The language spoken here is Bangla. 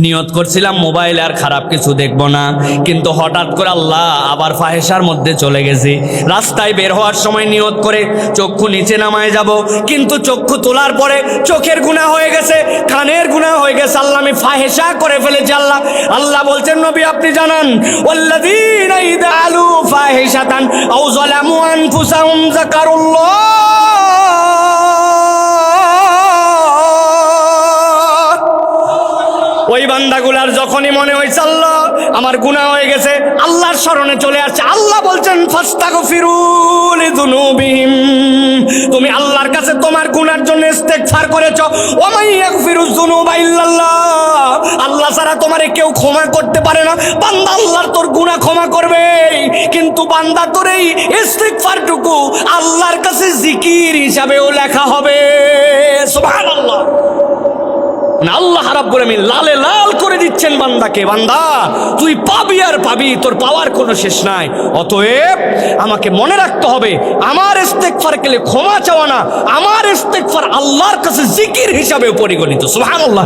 নিয়ত করছিলাম মোবাইল আর খারাপ কিছু দেখবো না, কিন্তু হঠাৎ করে আল্লাহ আবার ফাহেসার মধ্যে চলে গেছি। রাস্তায় বের হওয়ার সময় নিয়ত করে চক্ষু নিচে নামায় যাব, কিন্তু চক্ষু তোলার পরে চোখের গুনাহ হয়ে গেছে, কানের গুনাহ হয়ে গেছে, আল্লাহ আমি ফাহেসা করে ফেলেছি। আল্লাহ বলছেন নবী আপনি জানান, ওয়াল্লাযীনা ইযা আলু ফাহিশাতান আও যালামু আনফুসাহুম যাকারুল্লাহ, ওই বান্দাগুলার যখনই মনে হয়েছে আল্লাহ আমার গুনাহ হয়ে গেছে, আল্লাহর স্মরণে চলে আসছে, আল্লাহ বলছেন ফাস্তাগফিরু লিযুনুবিহিম, তুমি আল্লাহর কাছে তোমার গুনার জন্য ইস্তেগফার করেছো। ওয়া মান ইয়াগফিরুয যুনুবা ইল্লাল্লাহ, আল্লাহ ছাড়া তোমারে কেউ ক্ষমা করতে পারে না। বান্দা আল্লাহর তোর গুনাহ ক্ষমা করবে, কিন্তু বান্দা তোর এই ইস্তেগফারটুকু আল্লাহর কাছে জিকির হিসাবেও লেখা হবে। সুবহানাল্লাহ। আল্লাহ রাব্বুল আমিন লালে লাল করে দিচ্ছেন বান্দাকে, বান্দা তুই পাবি আর পাবি, তোর পাওয়ার কোনো শেষ নাই। অতএব আমাকে মনে রাখতে হবে, আমার ইস্তেগফার কেলে ক্ষমা চাওয়া না, আমার ইস্তেগফার আল্লাহর কাছে জিকির হিসাবে পরিগণিত। সুবহানাল্লাহ।